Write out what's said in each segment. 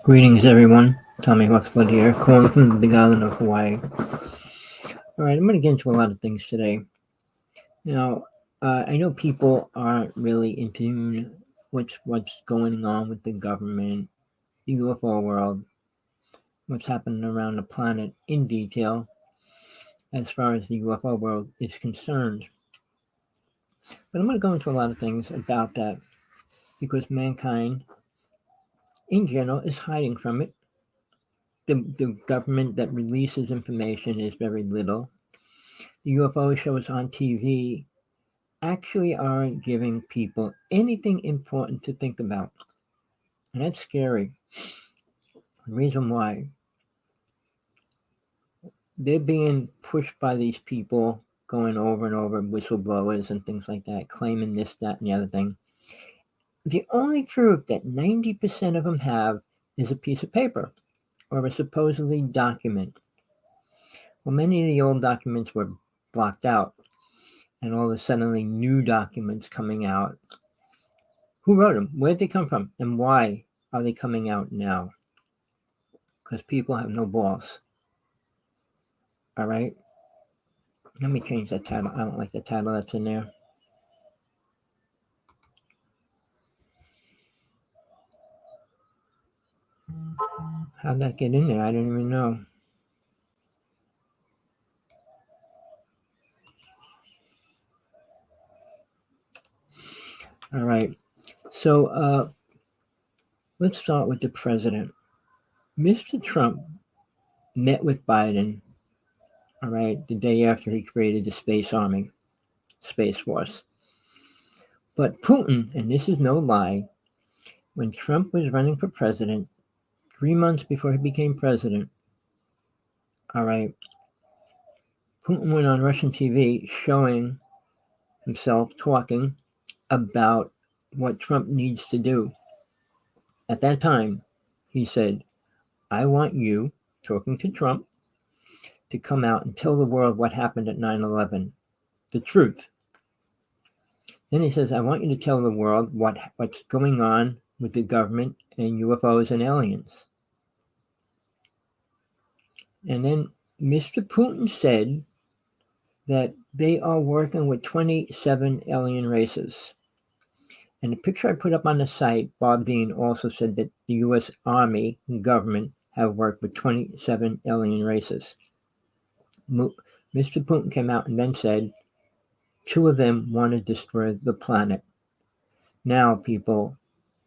Greetings, everyone. Rev.Hawksblood here, calling from the Big Island of Hawaii. All right, I'm going to get into a lot of things today. Now, I know people aren't really in tune with what's going on with the government, the UFO world, what's happening around the planet in detail, as far as the UFO world is concerned. But I'm going to go into a lot of things about that because mankind, in general, is hiding from it. The government that releases information is very little. The UFO shows on TV actually aren't giving people anything important to think about. And that's scary. The reason why, they're being pushed by these people going over and over, whistleblowers and things like that, claiming this, that, and the other thing. The only proof that 90% of them have is a piece of paper or a supposedly document. Well, many of the old documents were blocked out, and all of a sudden new documents coming out. Who wrote them? Where did they come from? And why are they coming out now? Because people have no balls. All right? Let me change that title. I don't like the title that's in there. How'd that get in there? I don't even know. All right. So let's start with the president. Mr. Trump met with Biden, all right, the day after he created the Space Army, Space Force. But Putin, and this is no lie, when Trump was running for president, 3 months before he became president, all right, Putin went on Russian TV showing himself talking about what Trump needs to do. At that time, he said, I want you, talking to Trump, to come out and tell the world what happened at 9/11, the truth. Then he says, I want you to tell the world what's going on with the government and UFOs and aliens. And then Mr. Putin said that they are working with 27 alien races. And the picture I put up on the site, Bob Dean also said that the U.S. Army and government have worked with 27 alien races. Mr. Putin came out and then said 2 of them want to destroy the planet. Now, people,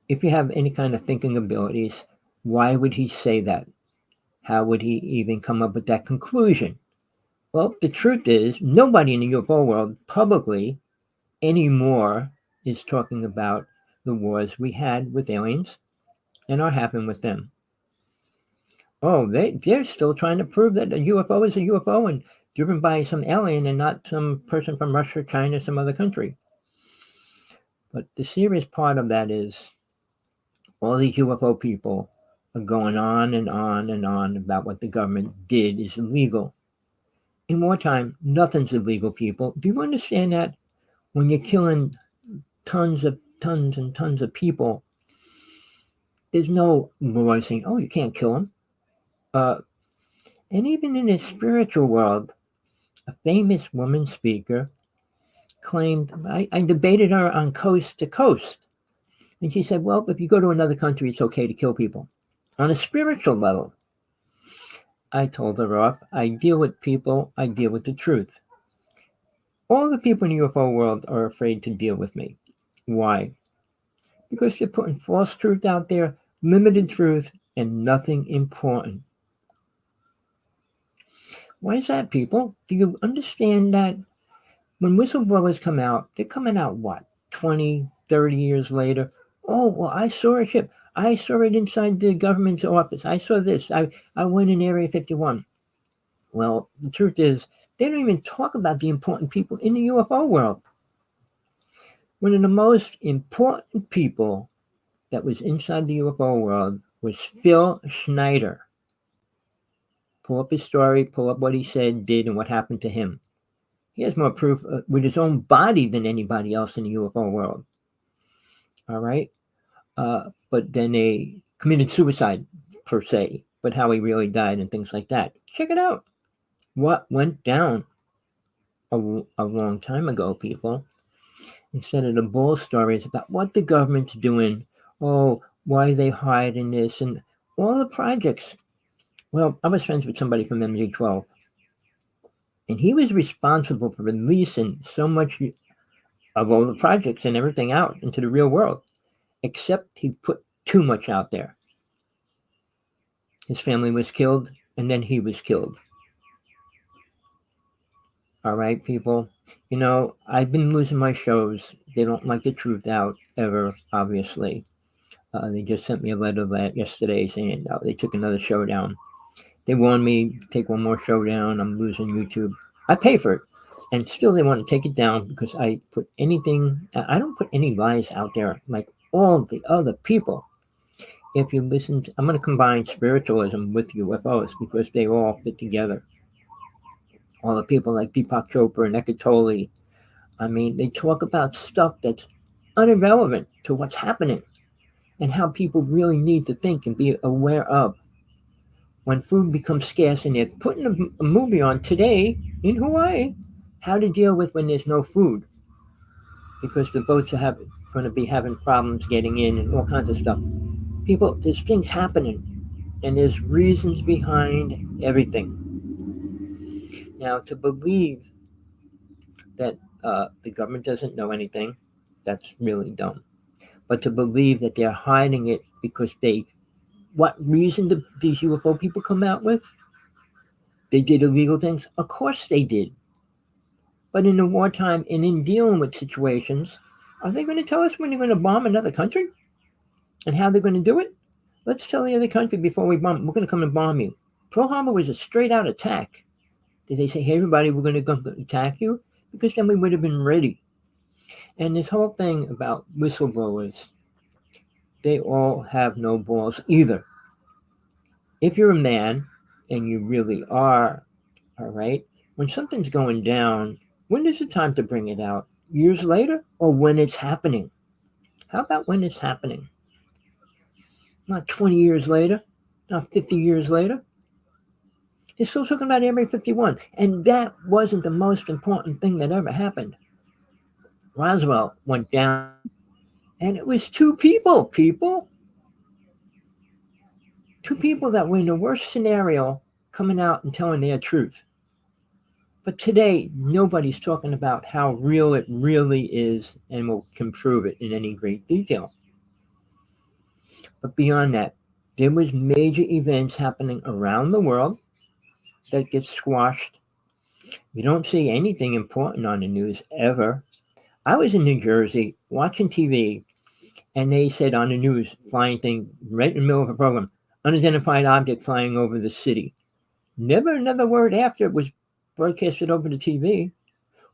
if you have any kind of thinking abilities, why would he say that? How would he even come up with that conclusion? Well, the truth is, nobody in the UFO world publicly anymore is talking about the wars we had with aliens and are having with them. Oh, they're still trying to prove that a UFO is a UFO and driven by some alien and not some person from Russia, China, some other country. But the serious part of that is all these UFO people are going on and on and on about what the government did is illegal. In wartime, nothing's illegal, people. Do you understand that? When you're killing tons and tons of people, there's no law saying, oh, you can't kill them. And even in the spiritual world, a famous woman speaker claimed, I debated her on Coast to Coast, and she said, well, if you go to another country, it's okay to kill people. On a spiritual level, I told her off, I deal with people, I deal with the truth. All the people in the UFO world are afraid to deal with me. Why? Because they're putting false truth out there, limited truth, and nothing important. Why is that, people? Do you understand that when whistleblowers come out, they're coming out, what, 20, 30 years later? Oh, well, I saw a ship. I saw it inside the government's office. I saw this. I went in Area 51. Well, the truth is, they don't even talk about the important people in the UFO world. One of the most important people that was inside the UFO world was Phil Schneider. Pull up his story, pull up what he said, did, and what happened to him. He has more proof with his own body than anybody else in the UFO world. All right? But then they committed suicide per se, but how he really died and things like that. Check it out. What went down a long time ago, people, instead of the bull stories about what the government's doing. Oh, why are they hiding this? And all the projects. Well, I was friends with somebody from MG12, and he was responsible for releasing so much of all the projects and everything out into the real world, except he put too much out there. His family was killed, and then he was killed. All right, people. I've been losing my shows. They don't like the truth out ever, obviously. They just sent me a letter yesterday saying they took another show down. They warned me to take one more show down. I'm losing YouTube. I pay for it. And still they want to take it down because I don't put any lies out there like all the other people. If you listen I'm going to combine spiritualism with UFOs because they all fit together. All the people like Deepak Chopra and Eckhart Tolle, they talk about stuff that's irrelevant to what's happening and how people really need to think and be aware of. When food becomes scarce, and they're putting a movie on today in Hawaii, how to deal with when there's no food. Because the boats are going to be having problems getting in and all kinds of stuff. People, there's things happening, and there's reasons behind everything. Now, to believe that the government doesn't know anything, that's really dumb. But to believe that they're hiding it because what reason do these UFO people come out with? They did illegal things? Of course they did. But in the wartime and in dealing with situations, are they going to tell us when they're going to bomb another country? And how they're going to do it? Let's tell the other country before we bomb, we're going to come and bomb you. Pearl Harbor was a straight out attack. Did they say, hey, everybody, we're going to come attack you? Because then we would have been ready. And this whole thing about whistleblowers, they all have no balls either. If you're a man, and you really are, all right, when something's going down, when is the time to bring it out? Years later or when it's happening? How about when it's happening? Not 20 years later, not 50 years later. They're still talking about Area 51, and that wasn't the most important thing that ever happened. Roswell went down, and it was two people. Two people that were in the worst scenario coming out and telling their truth. But today, nobody's talking about how real it really is, and can prove it in any great detail. But beyond that, there was major events happening around the world that get squashed. You don't see anything important on the news ever. I was in New Jersey watching TV, and they said on the news, flying thing right in the middle of a program, unidentified object flying over the city. Never another word after it was broadcasted over the TV.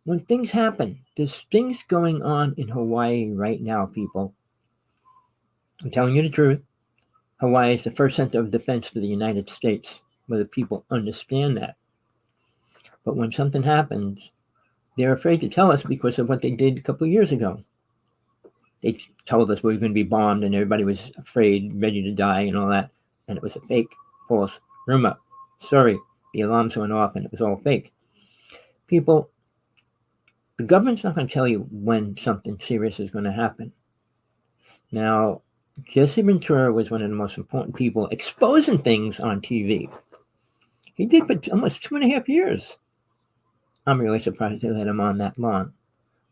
When things happen, there's things going on in Hawaii right now, people. I'm telling you the truth. Hawaii is the first center of defense for the United States, whether people understand that. But when something happens, they're afraid to tell us because of what they did a couple of years ago. They told us we were going to be bombed and everybody was afraid, ready to die and all that. And it was a fake, false rumor. Sorry, the alarms went off and it was all fake. People, the government's not going to tell you when something serious is going to happen. Now, Jesse Ventura was one of the most important people exposing things on TV. He did for almost 2.5 years. I'm really surprised they let him on that long.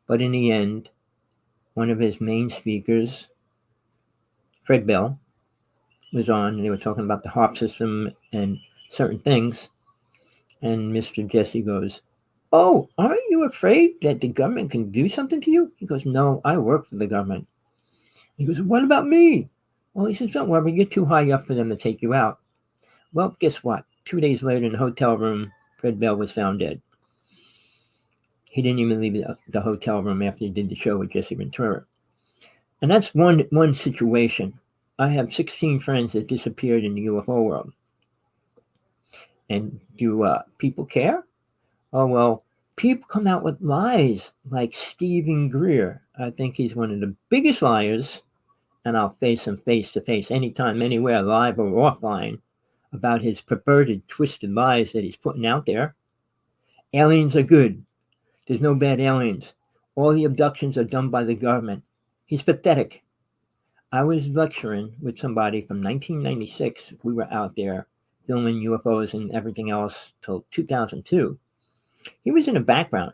But in the end, one of his main speakers, Fred Bell, was on, and they were talking about the HARP system and certain things. And Mr. Jesse goes, oh, aren't you afraid that the government can do something to you? He goes, no, I work for the government. He goes, what about me? Well, he says, don't worry, you're too high up for them to take you out. Well, guess what? 2 days later in the hotel room, Fred Bell was found dead. He didn't even leave the hotel room after he did the show with Jesse Ventura. And that's one situation. I have 16 friends that disappeared in the UFO world. And do people care? Oh, well, people come out with lies like Stephen Greer. I think he's one of the biggest liars and I'll face him face to face anytime, anywhere, live or offline, about his perverted, twisted lies that he's putting out there. Aliens are good. There's no bad aliens. All the abductions are done by the government. He's pathetic. I was lecturing with somebody from 1996. We were out there filming UFOs and everything else till 2002. He was in the background.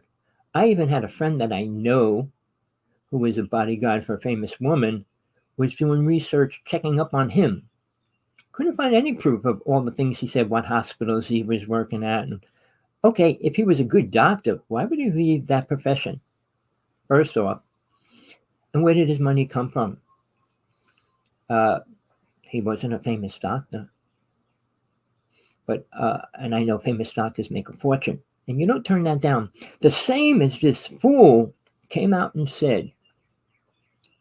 I even had a friend that I know who was a bodyguard for a famous woman, was doing research, checking up on him. Couldn't find any proof of all the things he said, what hospitals he was working at. And okay, if he was a good doctor, why would he leave that profession? First off, and where did his money come from? He wasn't a famous doctor. But, and I know famous doctors make a fortune. And you don't turn that down. The same as this fool came out and said,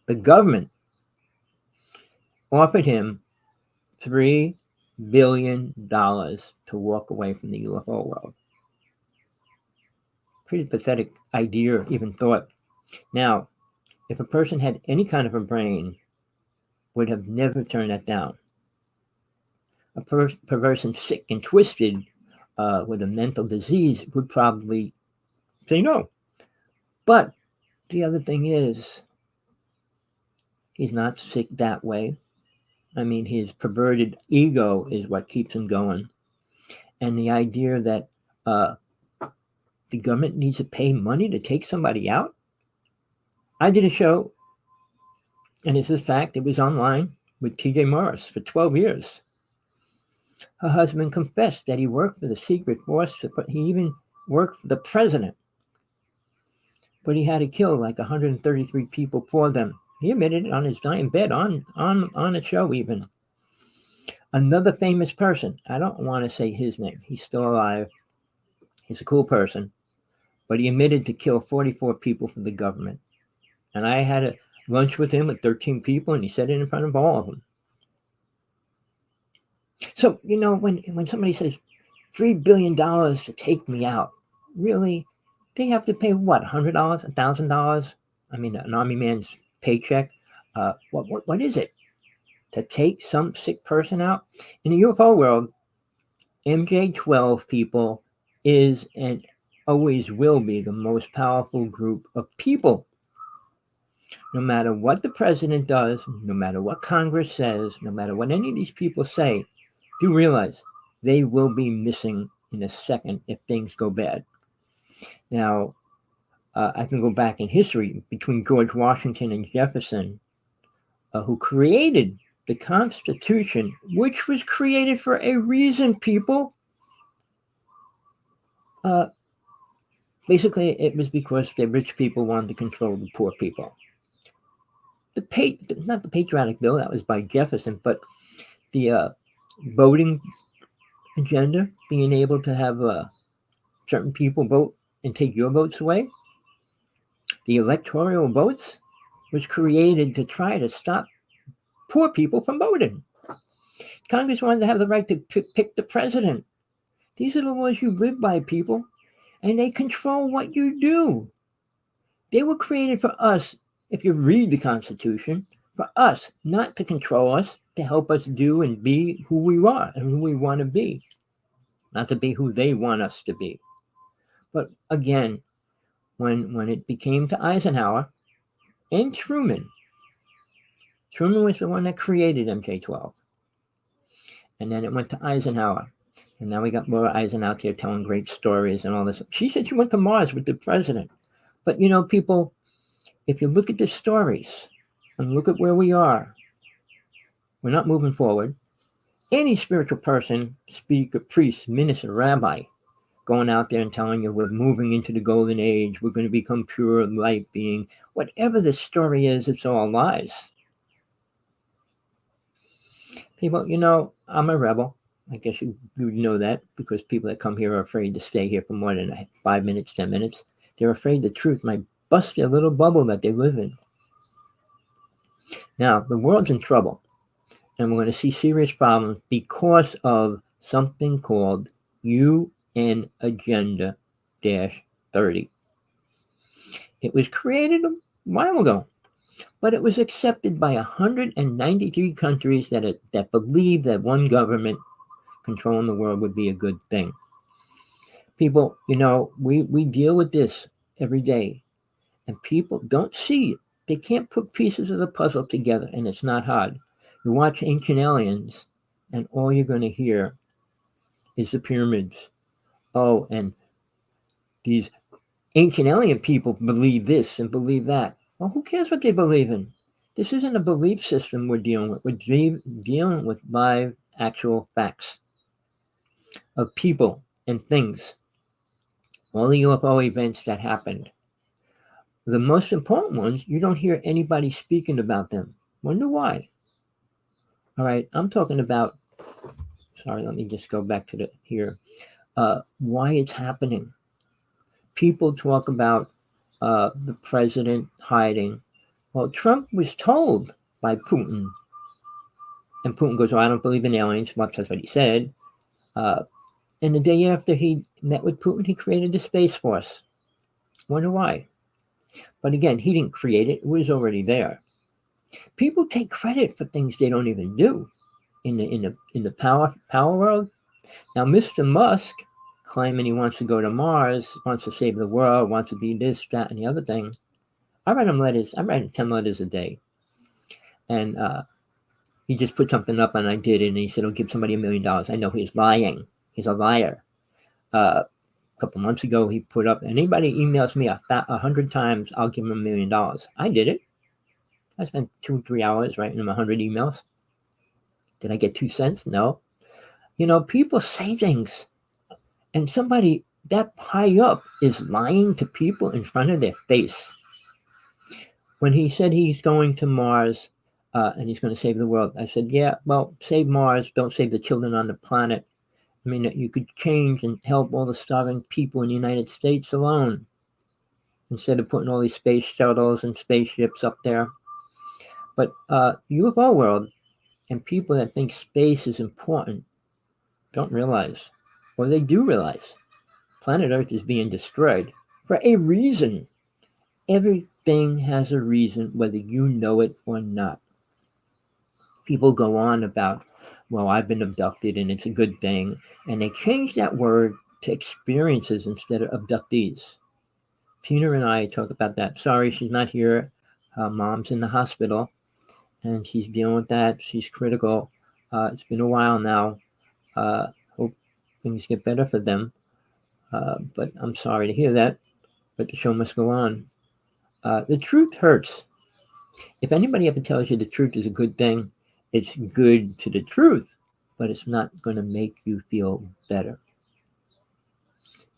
the government offered him $3 billion to walk away from the UFO world. Pretty pathetic idea, even thought. Now, if a person had any kind of a brain, would have never turned that down. A person sick and twisted with a mental disease would probably say no. But the other thing is, he's not sick that way. I mean, his perverted ego is what keeps him going. And the idea that the government needs to pay money to take somebody out. I did a show, and this is fact, it was online with T.J. Morris for 12 years. Her husband confessed that he worked for the secret force, but he even worked for the president. But he had to kill like 133 people for them. He admitted it on his dying bed, on a show even. Another famous person, I don't want to say his name, he's still alive. He's a cool person. But he admitted to kill 44 people for the government. And I had a lunch with him with 13 people, and he said it in front of all of them. So, you know, when somebody says $3 billion to take me out, really, they have to pay what, $100, $1,000? I mean, an army man's paycheck. What is it to take some sick person out? In the UFO world, MJ-12 people is and always will be the most powerful group of people. No matter what the president does, no matter what Congress says, no matter what any of these people say, do realize they will be missing in a second if things go bad. Now, I can go back in history between George Washington and Jefferson, who created the Constitution, which was created for a reason, people. Basically, it was because the rich people wanted to control the poor people. Not the Patriotic Bill, that was by Jefferson, but the voting agenda, being able to have certain people vote and take your votes away. The electoral votes was created to try to stop poor people from voting. Congress wanted to have the right to pick the president. These are the laws you live by, people, and they control what you do. They were created for us, if you read the Constitution, for us, not to control us, to help us do and be who we are and who we want to be, not to be who they want us to be. But again, when it became to Eisenhower and Truman was the one that created MJ-12. And then it went to Eisenhower. And now we got Laura Eisen out there telling great stories and all this. She said she went to Mars with the president. But, you know, people, if you look at the stories and look at where we are, we're not moving forward. Any spiritual person, speaker, priest, minister, rabbi, going out there and telling you we're moving into the golden age, we're going to become pure light being, whatever the story is, it's all lies. People, you know, I'm a rebel. I guess you know that because people that come here are afraid to stay here for more than 5 minutes, 10 minutes. They're afraid the truth might bust their little bubble that they live in. Now, the world's in trouble, and we're going to see serious problems because of something called UN Agenda -30. It was created a while ago. But it was accepted by 193 countries that believed that one government controlling the world would be a good thing. People, we deal with this every day, and people don't see it. They can't put pieces of the puzzle together, and it's not hard. You watch Ancient Aliens, and all you're going to hear is the pyramids. Oh, and these ancient alien people believe this and believe that. Well, who cares what they believe in? This isn't a belief system we're dealing with. We're dealing with live, actual facts of people and things. All the UFO events that happened. The most important ones, you don't hear anybody speaking about them. Wonder why? All right, I'm talking about, sorry, let me just go back to why it's happening. People talk about the president hiding. Well, Trump was told by Putin, and Putin goes, "Oh, I don't believe in aliens." Well, that's what he said. And the day after he met with Putin, he created the Space Force. Wonder why? But again, he didn't create it; it was already there. People take credit for things they don't even do in the power world. Now, Mr. Musk claiming he wants to go to Mars, wants to save the world, wants to be this, that, and the other thing. I write him letters. I write him 10 letters a day. And he just put something up and I did it. And he said, "I'll give somebody $1 million. I know he's lying. He's a liar. A couple months ago, he put up, anybody emails me 100 times, I'll give him $1 million. I did it. I spent 2-3 hours writing him 100 emails. Did I get 2 cents? No. People say things. And somebody that high up is lying to people in front of their face. When he said he's going to Mars and he's going to save the world, I said, yeah, well, save Mars. Don't save the children on the planet. I mean, you could change and help all the starving people in the United States alone instead of putting all these space shuttles and spaceships up there. But UFO world and people that think space is important don't realize, or they do realize, planet Earth is being destroyed for a reason. Everything has a reason, whether you know it or not. People go on about, well, I've been abducted and it's a good thing. And they change that word to experiences instead of abductees. Tina and I talk about that. Sorry, she's not here. Her mom's in the hospital and she's dealing with that. She's critical. It's been a while now. Hope things get better for them. But I'm sorry to hear that. But the show must go on. The truth hurts. If anybody ever tells you the truth is a good thing, it's good to the truth, but it's not going to make you feel better.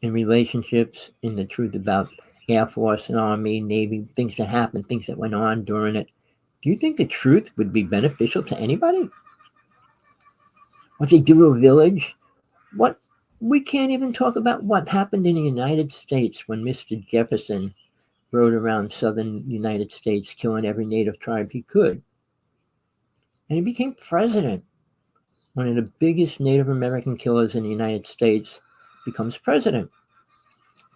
In relationships, in the truth about Air Force and Army, Navy, things that happened, things that went on during it, do you think the truth would be beneficial to anybody? What they do to a village? What we can't even talk about what happened in the United States when Mr. Jefferson rode around southern United States killing every native tribe he could. And he became president. One of the biggest Native American killers in the United States becomes president.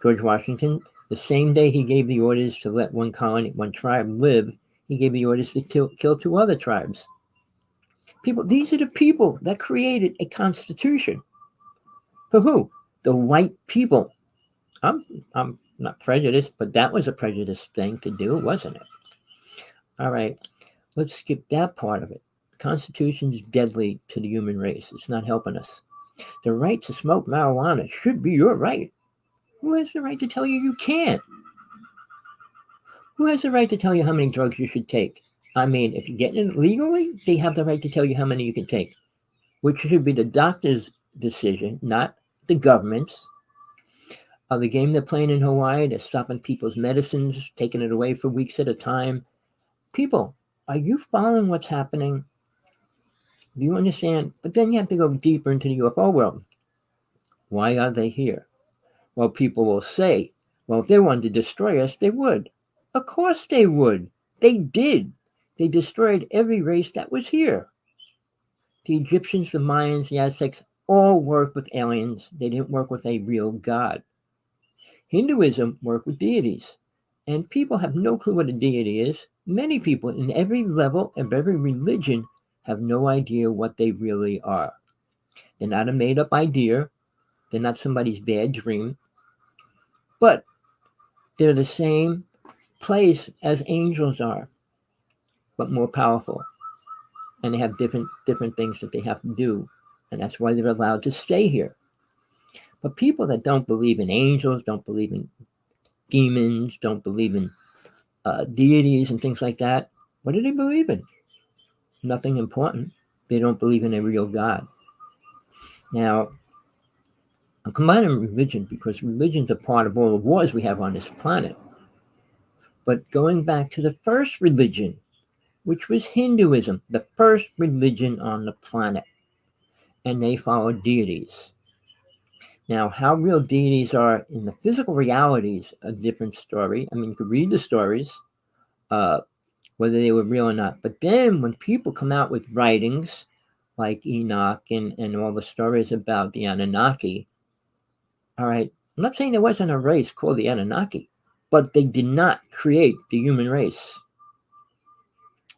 George Washington, the same day he gave the orders to let one colony, one tribe live, he gave the orders to kill 2 other tribes. These are the people that created a constitution. For who? The white people. I'm not prejudiced, but that was a prejudiced thing to do, wasn't it? All right, let's skip that part of it. The Constitution is deadly to the human race. It's not helping us. The right to smoke marijuana should be your right. Who has the right to tell you can't? Who has the right to tell you how many drugs you should take? I mean, if you're getting it legally, they have the right to tell you how many you can take, which should be the doctor's decision, not the government's. The game they're playing in Hawaii, they're stopping people's medicines, taking it away for weeks at a time. People, are you following what's happening? Do you understand? But then you have to go deeper into the UFO world. Why are they here? Well, people will say, well, if they wanted to destroy us, they would. Of course they would. They did. They destroyed every race that was here. The Egyptians, the Mayans, the Aztecs all worked with aliens. They didn't work with a real God. Hinduism worked with deities. And people have no clue what a deity is. Many people in every level of every religion have no idea what they really are. They're not a made up idea, they're not somebody's bad dream, but they're the same place as angels are, but more powerful. And they have different things that they have to do. And that's why they're allowed to stay here. But people that don't believe in angels, don't believe in demons, don't believe in deities and things like that, what do they believe in? Nothing important. They don't believe in a real God. Now, I'm combining religion because religion's a part of all the wars we have on this planet. But going back to the first religion, which was Hinduism, the first religion on the planet, and they followed deities. Now, how real deities are in the physical reality is a different story. I mean, you could read the stories, whether they were real or not. But then when people come out with writings like Enoch and all the stories about the Anunnaki, all right, I'm not saying there wasn't a race called the Anunnaki, but they did not create the human race.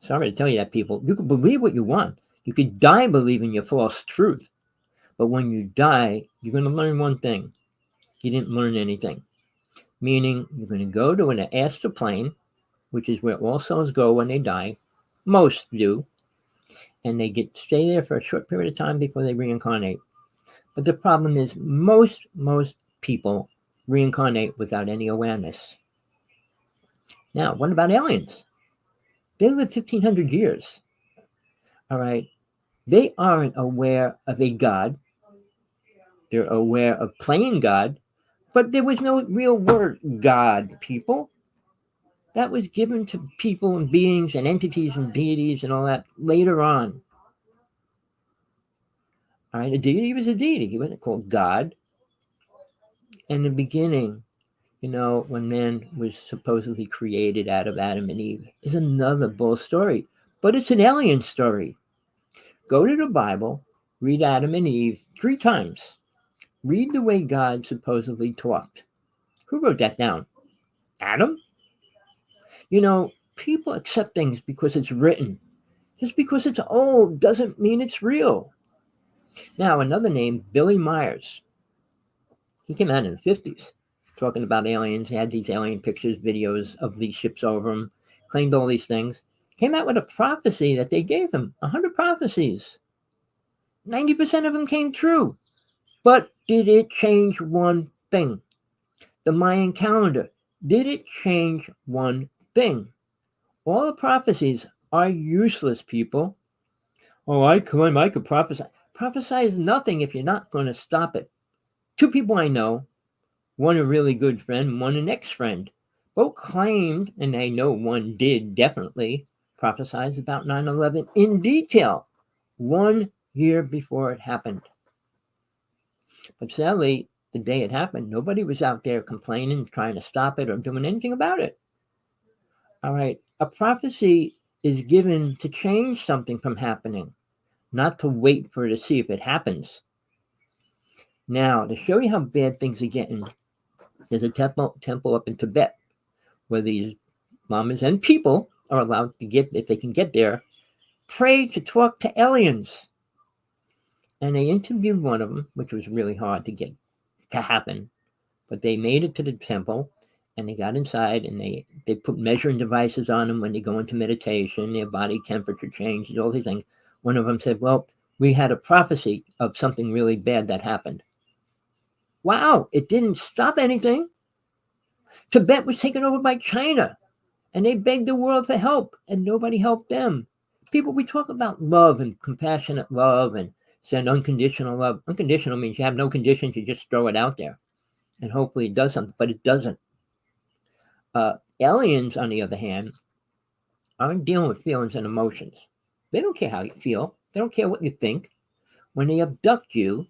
Sorry to tell you that, people. You can believe what you want. You could die believing your false truth. But when you die, you're going to learn one thing. You didn't learn anything. Meaning, you're going to go to an astral plane, which is where all souls go when they die. Most do. And they stay there for a short period of time before they reincarnate. But the problem is most people reincarnate without any awareness. Now, what about aliens? They live 1,500 years. All right. They aren't aware of a God. They're aware of playing God, but there was no real word God, people. That was given to people and beings and entities and deities and all that later on. All right, a deity was a deity. He wasn't called God. In the beginning, when man was supposedly created out of Adam and Eve, is another bull story. But it's an alien story. Go to the Bible, read Adam and Eve 3 times. Read the way God supposedly talked. Who wrote that down? Adam? People accept things because it's written. Just because it's old doesn't mean it's real. Now, another name, Billy Myers. He came out in the 50s talking about aliens. He had these alien pictures, videos of these ships over him, claimed all these things. Came out with a prophecy that they gave him, 100 prophecies. 90% of them came true. But did it change one thing? The Mayan calendar. Did it change one thing? All the prophecies are useless, people. Oh, I claim I could prophesy. Prophesy is nothing if you're not going to stop it. 2 people I know, one a really good friend, one an ex-friend, both claimed, and I know one did definitely, prophesize about 9/11 in detail 1 year before it happened. But sadly, the day it happened, nobody was out there complaining, trying to stop it, or doing anything about it. All right, a prophecy is given to change something from happening, not to wait for it to see if it happens. Now, to show you how bad things are getting, there's a temple up in Tibet where these lamas and people are allowed to get, if they can get there, pray to talk to aliens. And they interviewed one of them, which was really hard to get to happen. But they made it to the temple, and they got inside, and they put measuring devices on them when they go into meditation. Their body temperature changes, all these things. One of them said, well, we had a prophecy of something really bad that happened. Wow, it didn't stop anything. Tibet was taken over by China, and they begged the world for help, and nobody helped them. People, we talk about love and compassionate love and send unconditional love. Unconditional means you have no conditions, you just throw it out there. And hopefully it does something, but it doesn't. Aliens, on the other hand, aren't dealing with feelings and emotions. They don't care how you feel. They don't care what you think. When they abduct you,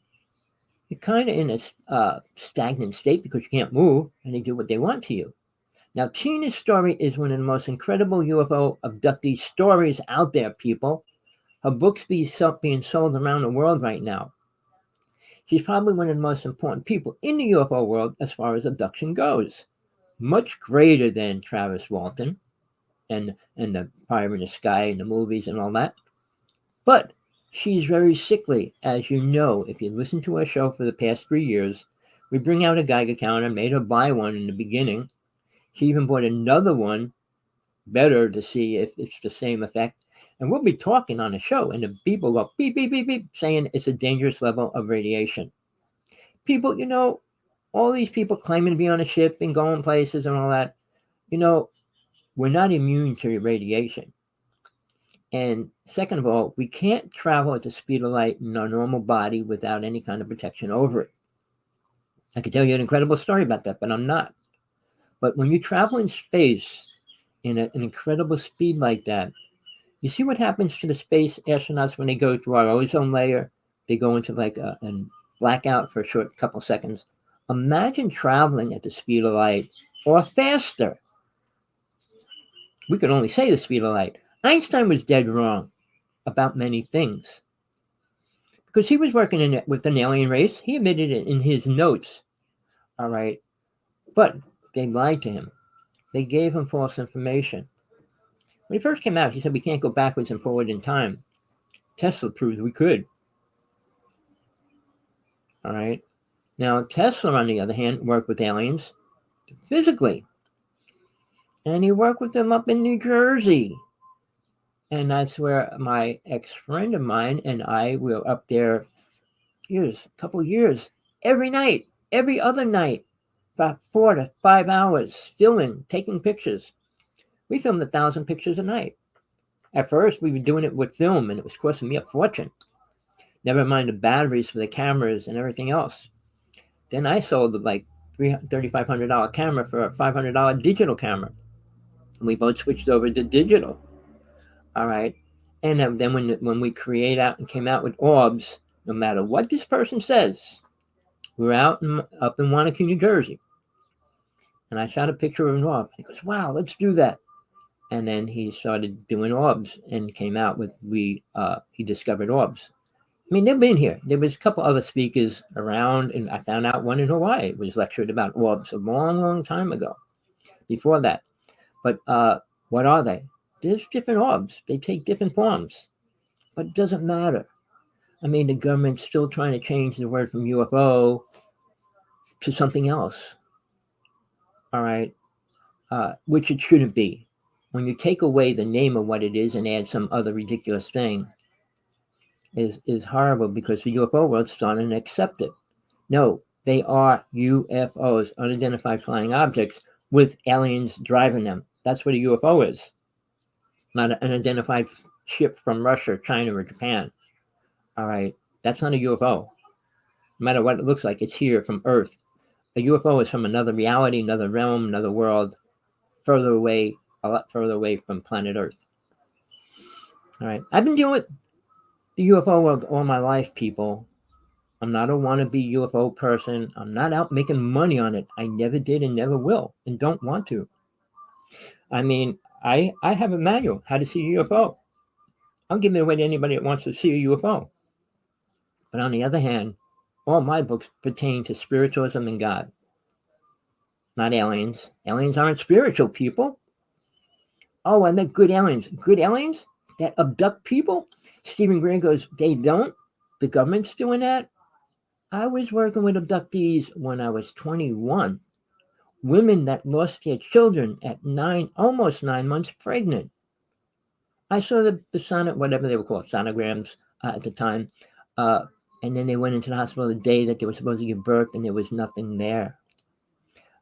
you're kind of in a stagnant state because you can't move, and they do what they want to you. Now, Tina's story is one of the most incredible UFO abductee stories out there, people. Her book's being sold around the world right now. She's probably one of the most important people in the UFO world as far as abduction goes. much greater than Travis Walton and the Fire in the Sky and the movies and all that. But she's very sickly, as you know. If you listen to our show for the past 3 years, we bring out a Geiger counter, made her buy one in the beginning. She even bought another one, better, to see if it's the same effect. And we'll be talking on the show, and the people go beep, beep, beep, beep, saying it's a dangerous level of radiation. People, all these people claiming to be on a ship and going places and all that, we're not immune to radiation. And second of all, we can't travel at the speed of light in our normal body without any kind of protection over it. I could tell you an incredible story about that, but I'm not. But when you travel in space in an incredible speed like that, you see what happens to the space astronauts when they go through our ozone layer. They go into like a blackout for a short couple seconds. Imagine traveling at the speed of light or faster. We could only say the speed of light. Einstein was dead wrong about many things because he was working with an alien race. He admitted it in his notes. All right. But they lied to him. They gave him false information. When he first came out, he said we can't go backwards and forward in time. Tesla proved we could. All right. Now, Tesla, on the other hand, worked with aliens physically. And he worked with them up in New Jersey. And that's where my ex-friend of mine and I were up there a couple years, every night, every other night, about 4 to 5 hours, filming, taking pictures. We filmed 1,000 pictures a night. At first, we were doing it with film, and it was costing me a fortune. Never mind the batteries for the cameras and everything else. Then I sold like $3,500 camera for a $500 digital camera. And we both switched over to digital. All right. And then when we came out with orbs, no matter what this person says, we're up in Wanacue, New Jersey. And I shot a picture of an orb. He goes, wow, let's do that. And then he started doing orbs and came out with, he discovered orbs. I mean, they've been here. There was a couple other speakers around, and I found out one in Hawaii was lectured about orbs a long, long time ago, before that. But what are they? There's different orbs. They take different forms. But it doesn't matter. I mean, the government's still trying to change the word from UFO to something else. All right? Which it shouldn't be. When you take away the name of what it is and add some other ridiculous thing, is horrible, because the UFO world's starting to accept it. No, they are UFOs, unidentified flying objects, with aliens driving them. That's what a UFO is. Not an unidentified ship from Russia, China, or Japan. All right, that's not a UFO. No matter what it looks like, it's here from Earth. A UFO is from another reality, another realm, another world, further away, a lot further away from planet Earth. All right, I've been dealing with the UFO world all my life, people. I'm not a wannabe UFO person. I'm not out making money on it. I never did and never will, and don't want to. I mean, I have a manual, how to see a UFO. I'll give it away to anybody that wants to see a UFO. But on the other hand, all my books pertain to spiritualism and God, not aliens. Aliens aren't spiritual, people. Oh, I met good aliens. Good aliens that abduct people? Stephen Greer goes, they don't? The government's doing that? I was working with abductees when I was 21. Women that lost their children at almost 9 months pregnant. I saw the whatever they were called, sonograms at the time. And then they went into the hospital the day that they were supposed to give birth, and there was nothing there.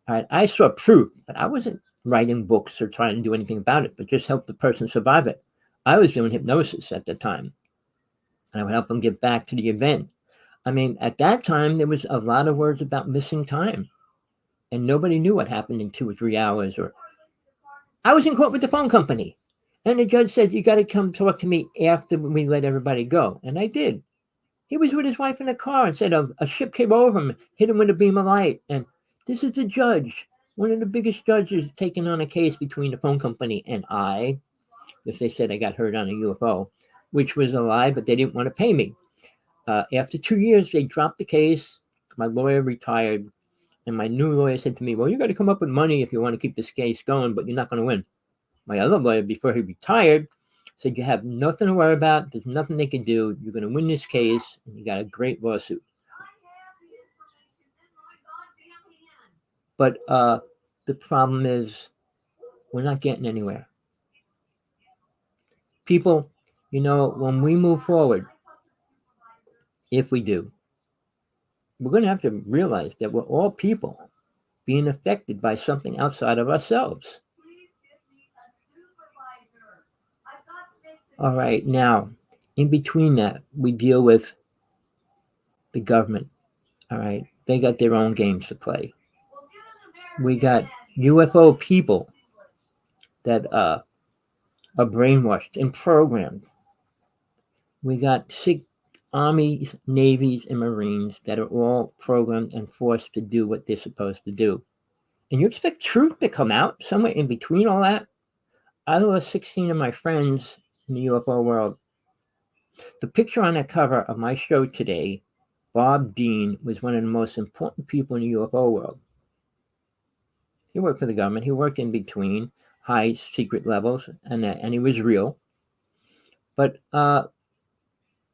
All right, I saw proof, but I wasn't writing books or trying to do anything about it, but just help the person survive it. I was doing hypnosis at the time, and I would help them get back to the event. I mean, at that time, there was a lot of words about missing time, and nobody knew what happened in 2 or 3 hours. Or I was in court with the phone company, and the judge said, you got to come talk to me after we let everybody go. And I did. He was with his wife in a car and said a ship came over him, hit him with a beam of light. And this is the judge, one of the biggest judges taking on a case between the phone company and I, because they said I got hurt on a UFO, which was a lie, but they didn't want to pay me. After 2 years, they dropped the case. My lawyer retired, And my new lawyer said to me, well, you got to come up with money if you want to keep this case going, but you're not going to win. My other lawyer, before he retired, said you have nothing to worry about. There's nothing they can do. You're going to win this case, and you got a great lawsuit. But the problem is we're not getting anywhere. People, when we move forward, if we do, we're going to have to realize that we're all people being affected by something outside of ourselves. All right, now, in between that, we deal with the government. All right, they got their own games to play. We got UFO people that are brainwashed and programmed. We got sick armies, navies, and marines that are all programmed and forced to do what they're supposed to do. And you expect truth to come out somewhere in between all that? I lost 16 of my friends in the UFO world. The picture on the cover of my show today, Bob Dean, was one of the most important people in the UFO world. He worked for the government. He worked in between high secret levels, and he was real. But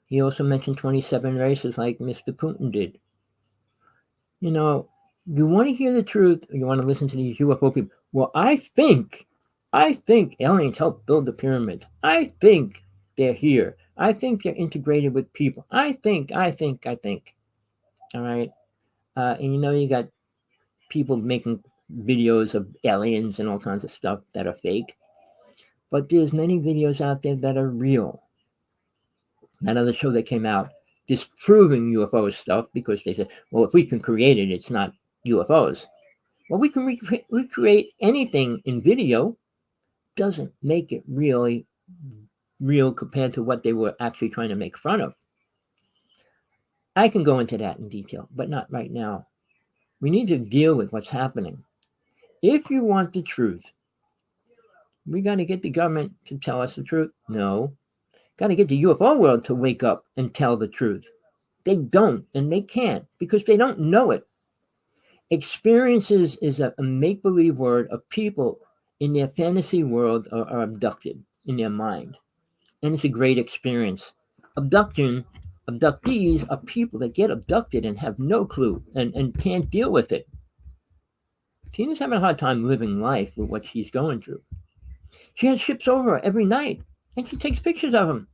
he also mentioned 27 races like Mr. Putin did. You want to hear the truth, or you want to listen to these UFO people. Well, I think aliens helped build the pyramids. I think they're here. I think they're integrated with people. I think. All right. And you got people making videos of aliens and all kinds of stuff that are fake. But there's many videos out there that are real. That other show that came out disproving UFO stuff because they said, well, if we can create it, it's not UFOs. Well, we can recreate anything in video. Doesn't make it really real compared to what they were actually trying to make fun of. I can go into that in detail, but not right now. We need to deal with what's happening. If you want the truth, we got to get the government to tell us the truth. No. Got to get the UFO world to wake up and tell the truth. They don't, and they can't, because they don't know it. Experiences is a make-believe word of people in their fantasy world are abducted in their mind. And it's a great experience. Abductees are people that get abducted and have no clue and can't deal with it. Tina's having a hard time living life with what she's going through. She has ships over her every night, and she takes pictures of them.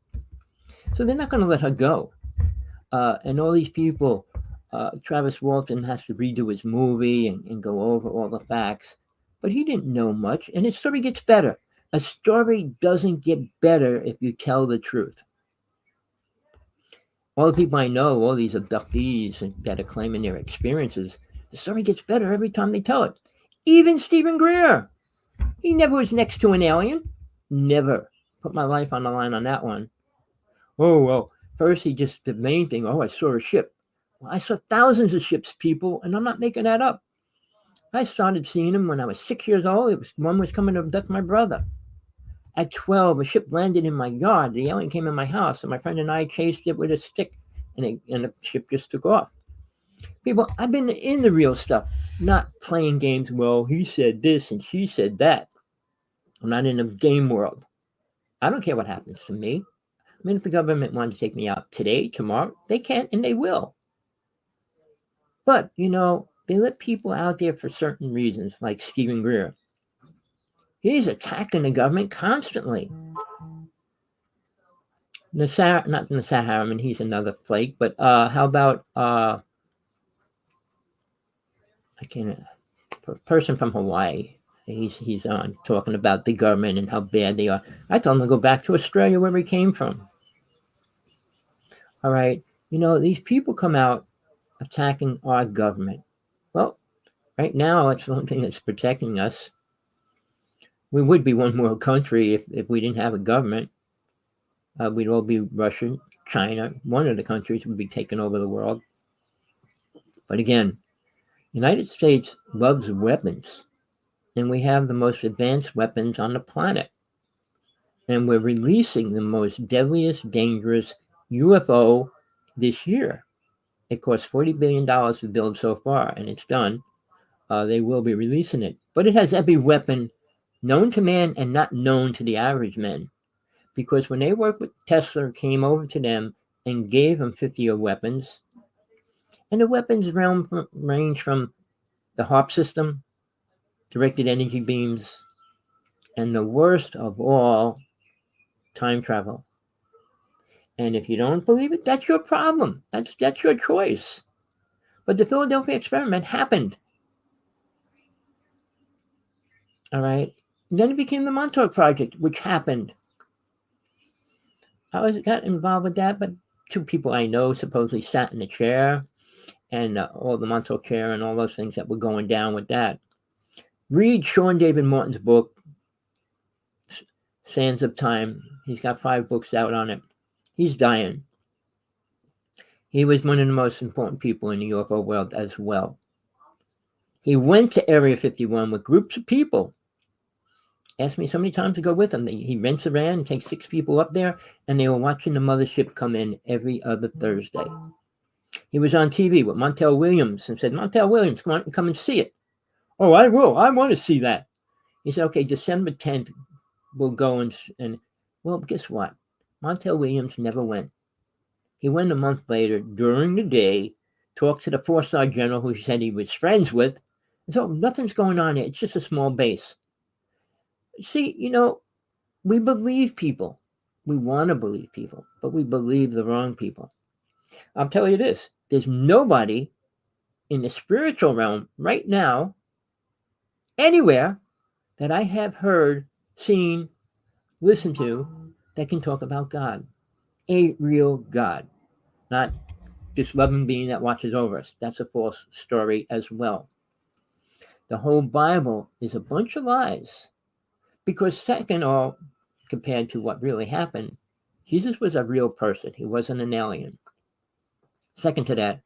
So they're not going to let her go. And all these people, Travis Walton has to redo his movie and go over all the facts. But he didn't know much, and his story gets better. A story doesn't get better if you tell the truth. All the people I know, all these abductees that are claiming their experiences, the story gets better every time they tell it. Even Stephen Greer. He never was next to an alien. Never. Put my life on the line on that one. Oh, well, first the main thing, I saw a ship. Well, I saw thousands of ships, people, and I'm not making that up. I started seeing them when I was 6 years old. One was coming to abduct my brother. At 12, a ship landed in my yard. The alien came in my house, and my friend and I chased it with a stick, and the ship just took off. People, I've been in the real stuff, not playing games. Well, he said this and she said that. I'm not in a game world. I don't care what happens to me. I mean, if the government wants to take me out today, tomorrow, they can and they will. But, they let people out there for certain reasons, like Stephen Greer. He's attacking the government constantly. Not Nassar Harriman, he's another flake, but how about a person from Hawaii? He's on talking about the government and how bad they are. I told him to go back to Australia where he came from. All right, these people come out attacking our government. Well, right now it's the only thing that's protecting us. We would be one world country if we didn't have a government. We'd all be Russia, China. One of the countries would be taking over the world. But again, United States loves weapons, and we have the most advanced weapons on the planet. And we're releasing the most deadliest, dangerous UFO this year. It cost $40 billion to build so far, and it's done. They will be releasing it. But it has every weapon known to man and not known to the average man. Because when they worked with Tesla, came over to them and gave them 50 weapons, and the weapons range from the HARP system, directed energy beams, and the worst of all, time travel. And if you don't believe it, that's your problem. That's your choice. But the Philadelphia experiment happened. All right. And then it became the Montauk Project, which happened. I got involved with that, but two people I know supposedly sat in a chair, and all the Montauk chair and all those things that were going down with that. Read Sean David Martin's book, Sands of Time. He's got 5 books out on it. He's dying. He was one of the most important people in the UFO world as well. He went to Area 51 with groups of people. Asked me so many times to go with him. He rents a van and takes 6 people up there, and they were watching the mothership come in every other Thursday. He was on TV with Montel Williams and said, Montel Williams, come and see it. Oh, I will. I want to see that. He said, okay, December 10th, we'll go and well, guess what? Montel Williams never went. He went a month later during the day, talked to the 4-star general who he said he was friends with. And so nothing's going on there. It's just a small base. See, we believe people. We want to believe people, but we believe the wrong people. I'll tell you this. There's nobody in the spiritual realm right now, anywhere, that I have heard, seen, listened to, that can talk about God. A real God. Not this loving being that watches over us. That's a false story as well. The whole Bible is a bunch of lies. Because second of all, compared to what really happened, Jesus was a real person. He wasn't an alien. Second to that,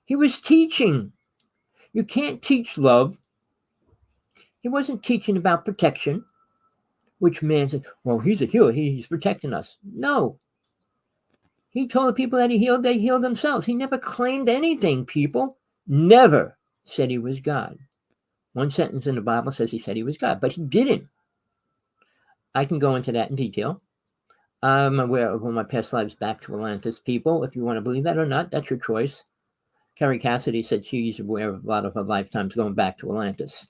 he was teaching. You can't teach love. He wasn't teaching about protection, which man said, well, he's a healer. He's protecting us. No. He told the people that he healed, they healed themselves. He never claimed anything, people. Never said he was God. One sentence in the Bible says he said he was God, but he didn't. I can go into that in detail. I'm aware of one of my past lives back to Atlantis, people. If you want to believe that or not, that's your choice. Carrie Cassidy said she's aware of a lot of her lifetimes going back to Atlantis.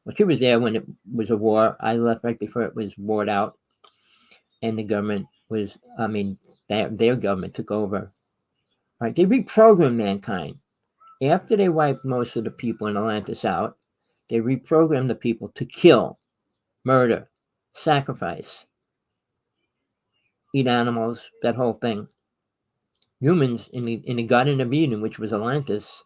Well, she was there when it was a war. I left right before it was warred out. And the government was, their government took over. Right? They reprogrammed mankind. After they wiped most of the people in Atlantis out, they reprogrammed the people to kill, murder, sacrifice, eat animals, that whole thing. Humans in the Garden of Eden, which was Atlantis,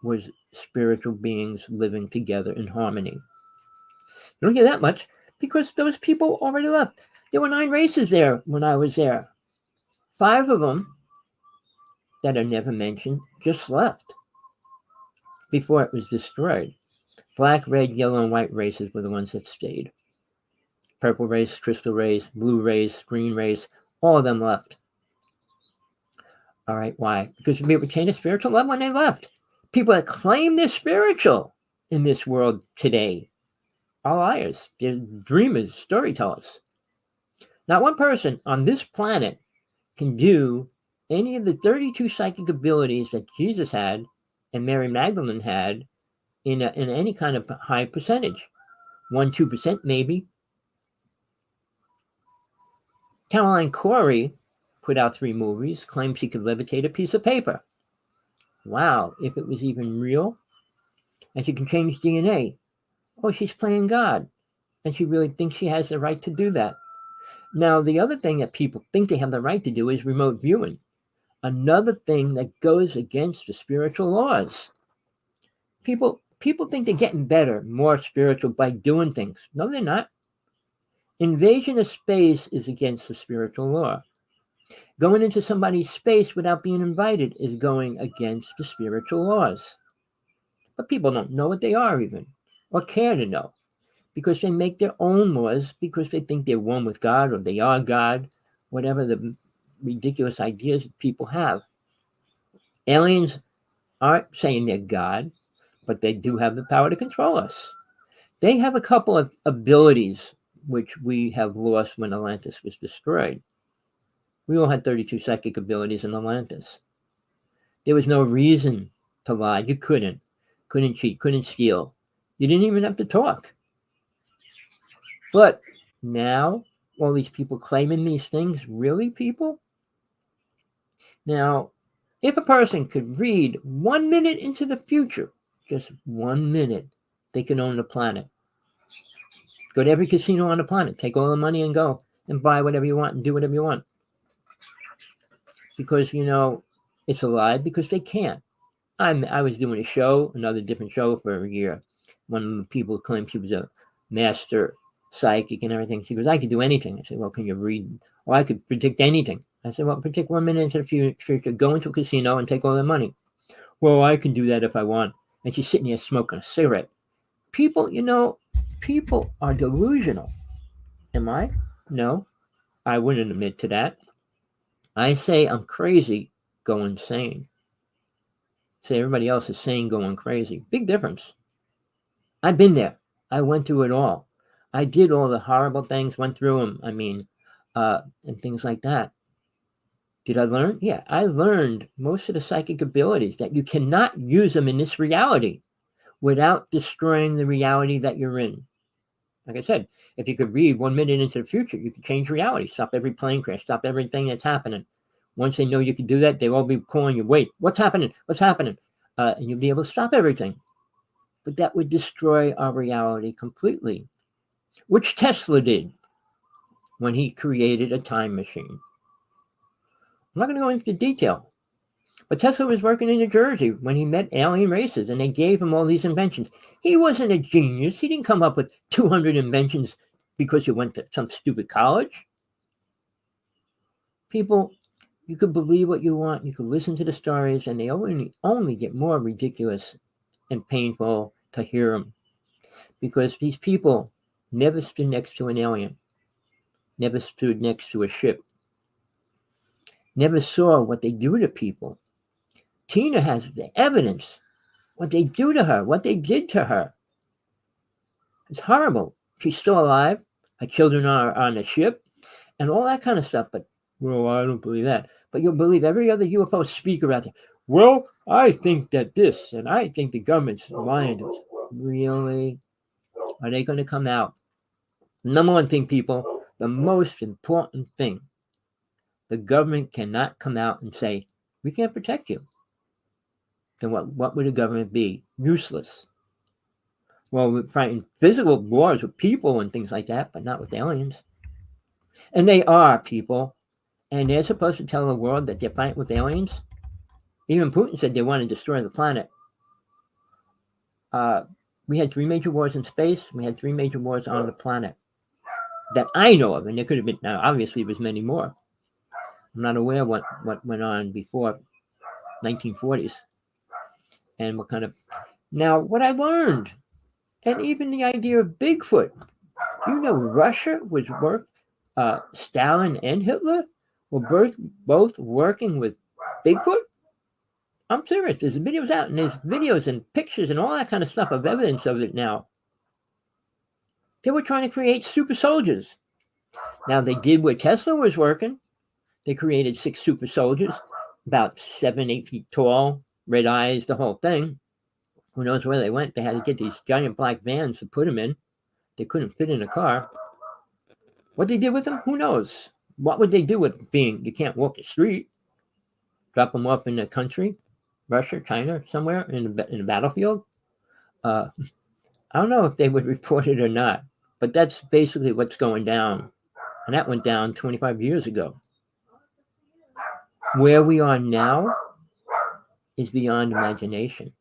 was spiritual beings living together in harmony. You don't hear that much because those people already left. There were 9 races there when I was there. 5 of them that are never mentioned just left before it was destroyed. Black, red, yellow, and white races were the ones that stayed. Purple race, crystal race, blue race, green race, all of them left. All right, why? Because we retained a spiritual level when they left. People that claim they're spiritual in this world today are liars. They're dreamers, storytellers. Not one person on this planet can do any of the 32 psychic abilities that Jesus had and Mary Magdalene had in any kind of high percentage. 1-2% maybe. Caroline Corey put out 3 movies, claimed she could levitate a piece of paper. Wow, if it was even real. And she can change DNA. Oh, she's playing God. And she really thinks she has the right to do that. Now, the other thing that people think they have the right to do is remote viewing. Another thing that goes against the spiritual laws. People think they're getting better, more spiritual by doing things. No, they're not. Invasion of space is against the spiritual law. Going into somebody's space without being invited is going against the spiritual laws. But people don't know what they are even, or care to know, because they make their own laws because they think they're one with God or they are God, whatever the ridiculous ideas people have. Aliens aren't saying they're God, but they do have the power to control us. They have a couple of abilities which we have lost when Atlantis was destroyed. We all had 32 psychic abilities in Atlantis. There was no reason to lie. You couldn't cheat, couldn't steal. You didn't even have to talk. But now, all these people claiming these things, really, people? Now, if a person could read 1 minute into the future, just 1 minute, they could own the planet. Go to every casino on the planet, take all the money and go and buy whatever you want and do whatever you want. Because, it's a lie, because they can't. I was doing a show, another different show for a year. One of the people claimed she was a master psychic and everything. She goes, I could do anything. I said, well, can you read? Well, I could predict anything. I said, well, predict 1 minute into the future, go into a casino and take all their money. Well, I can do that if I want. And she's sitting there smoking a cigarette. People, people are delusional. Am I? No, I wouldn't admit to that. I say I'm crazy, go insane. Say everybody else is sane, going crazy. Big difference. I've been there. I went through it all. I did all the horrible things, went through them, and things like that. Did I learn? Yeah, I learned most of the psychic abilities that you cannot use them in this reality without destroying the reality that you're in. Like I said, if you could read 1 minute into the future, you could change reality, stop every plane crash, stop everything that's happening. Once they know you can do that, they'll all be calling you, wait, what's happening? What's happening? And you'll be able to stop everything. But that would destroy our reality completely, which Tesla did when he created a time machine. I'm not going to go into detail, but Tesla was working in New Jersey when he met alien races, and they gave him all these inventions. He wasn't a genius. He didn't come up with 200 inventions because he went to some stupid college. People, you could believe what you want. You could listen to the stories, and they only get more ridiculous and painful to hear them, because these people never stood next to an alien, never stood next to a ship, never saw what they do to people. Tina has the evidence, what they do to her, what they did to her. It's horrible. She's still alive. Her children are on the ship and all that kind of stuff. But, well, I don't believe that. But you'll believe every other UFO speaker out there. Well, I think that this, and I think the government's lying to us. Really? Are they going to come out? Number one thing, people, the most important thing, the government cannot come out and say, we can't protect you. Then what would the government be? Useless. Well, we're fighting physical wars with people and things like that, but not with aliens. And they are people. And they're supposed to tell the world that they're fighting with aliens. Even Putin said they want to destroy the planet. We had 3 major wars in space. We had 3 major wars on the planet that I know of. And there could have been, now obviously there was many more. I'm not aware what went on before 1940s. And what kind of, now what I learned, and even the idea of Bigfoot. You know, Russia was Stalin and Hitler were both working with Bigfoot. I'm serious. There's videos out, and there's videos and pictures and all that kind of stuff of evidence of it now. They were trying to create super soldiers. Now, they did where Tesla was working. They created 6 super soldiers, about 7, 8 feet tall, red eyes, the whole thing. Who knows where they went? They had to get these giant black vans to put them in. They couldn't fit in a car. What they did with them, who knows? What would they do with being, you can't walk the street? Drop them off in the country, Russia, China, somewhere in the battlefield? I don't know if they would report it or not, but that's basically what's going down. And that went down 25 years ago. Where we are now is beyond imagination.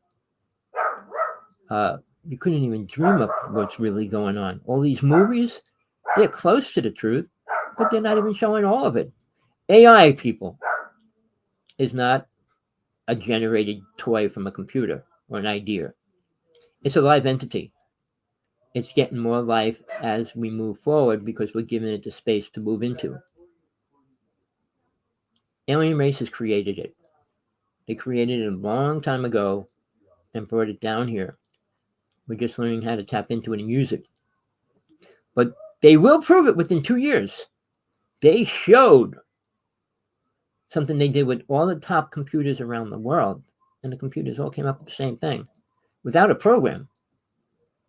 You couldn't even dream of what's really going on. All these movies, they're close to the truth, but they're not even showing all of it. AI, people, is not a generated toy from a computer or an idea. It's a live entity. It's getting more life as we move forward because we're giving it the space to move into. Alien races created it. They created it a long time ago, and brought it down here. We're just learning how to tap into it and use it. But they will prove it within 2 years. They showed something they did with all the top computers around the world, and the computers all came up with the same thing without a program.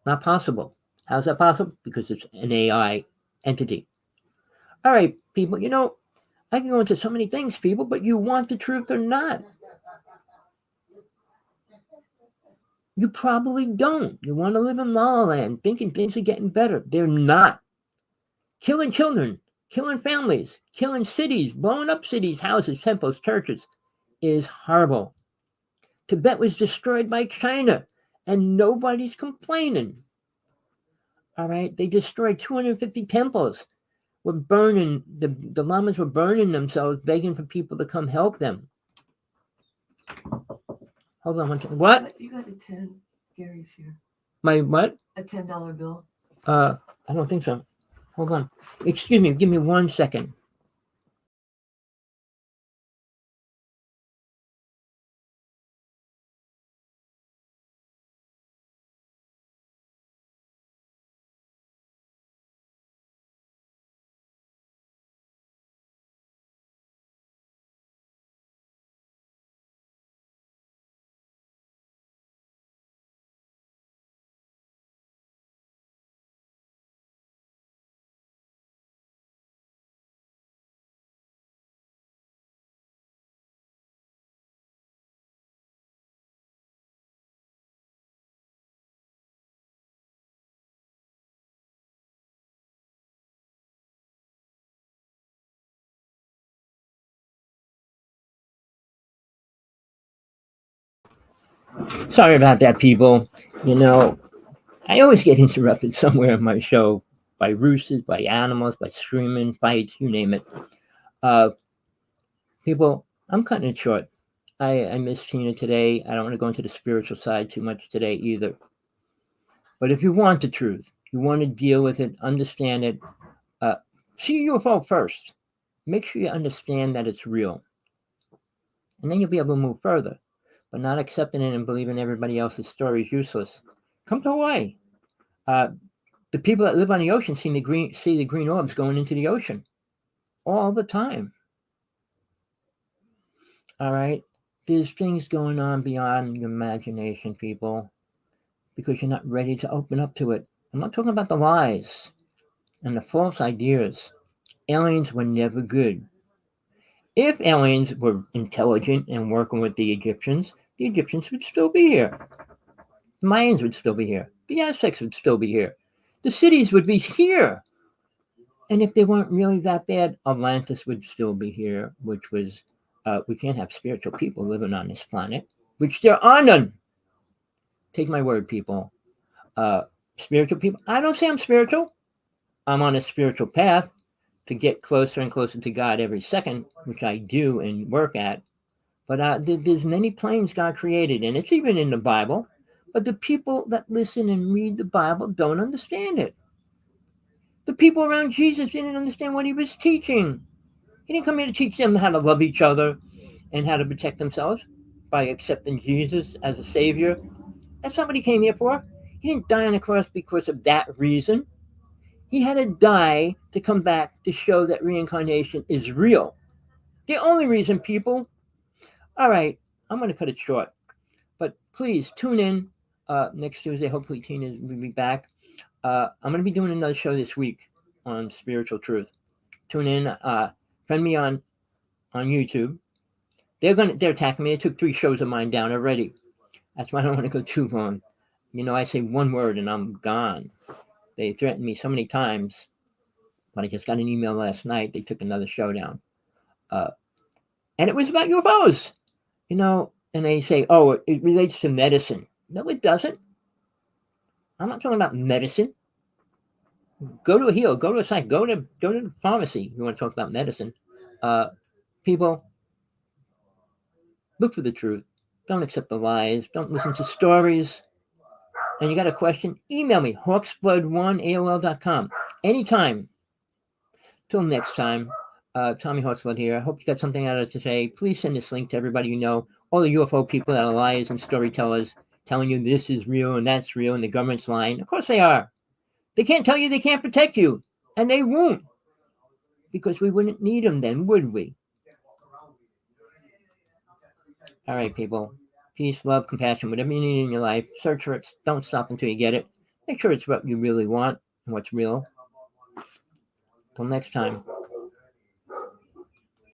Not possible. How's that possible? Because it's an AI entity. All right, people, I can go into so many things, people, but you want the truth or not? You probably don't. You want to live in La La Land, thinking things are getting better. They're not. Killing children, killing families, killing cities, blowing up cities, houses, temples, churches is horrible. Tibet was destroyed by China, and nobody's complaining. All right, they destroyed 250 temples. Were burning, the lamas were burning themselves, begging for people to come help them. Hold on one second. What? You got a 10, Gary's here. My what? A $10 bill. I don't think so. Hold on. Excuse me, give me 1 second. Sorry about that, people. I always get interrupted somewhere in my show by roosters, by animals, by screaming, fights, you name it. People, I'm cutting it short. I miss Tina today. I don't want to go into the spiritual side too much today either. But if you want the truth, you want to deal with it, understand it, see a UFO first. Make sure you understand that it's real. And then you'll be able to move further. But not accepting it and believing everybody else's story is useless. Come to Hawaii. The people that live on the ocean see the green orbs going into the ocean all the time. All right? There's things going on beyond your imagination, people, because you're not ready to open up to it. I'm not talking about the lies and the false ideas. Aliens were never good. If aliens were intelligent and working with the Egyptians would still be here. The Mayans would still be here. The Aztecs would still be here. The cities would be here. And if they weren't really that bad, Atlantis would still be here, which was, we can't have spiritual people living on this planet, which there are none. Take my word, people. Spiritual people, I don't say I'm spiritual. I'm on a spiritual path to get closer and closer to God every second, which I do and work at. But there's many planes God created, and it's even in the Bible. But the people that listen and read the Bible don't understand it. The people around Jesus didn't understand what he was teaching. He didn't come here to teach them how to love each other and how to protect themselves by accepting Jesus as a savior. That's not what he came here for. He didn't die on the cross because of that reason. He had to die to come back to show that reincarnation is real. The only reason, people. All right, I'm going to cut it short. But please tune in next Tuesday. Hopefully Tina will be back. I'm going to be doing another show this week on spiritual truth. Tune in. Friend me on YouTube. They're attacking me. They took 3 shows of mine down already. That's why I don't want to go too long. I say one word and I'm gone. They threatened me so many times, but I just got an email last night. They took another show down. And it was about UFOs, and they say, oh, it relates to medicine. No, it doesn't. I'm not talking about medicine. Go to a heal, go to a site, go to the pharmacy. You want to talk about medicine. People, look for the truth. Don't accept the lies. Don't listen to stories. And you got a question? Email me, hawksblood1@aol.com. Anytime. Till next time, Tommy Hawksblood here. I hope you got something out of today. Please send this link to everybody you know. All the UFO people that are liars and storytellers. telling you this is real and that's real and the government's lying. Of course they are. They can't tell you they can't protect you, and they won't, because we wouldn't need them then, would we? All right, people. Peace, love, compassion, whatever you need in your life. Search for it. Don't stop until you get it. Make sure it's what you really want and what's real. Till next time.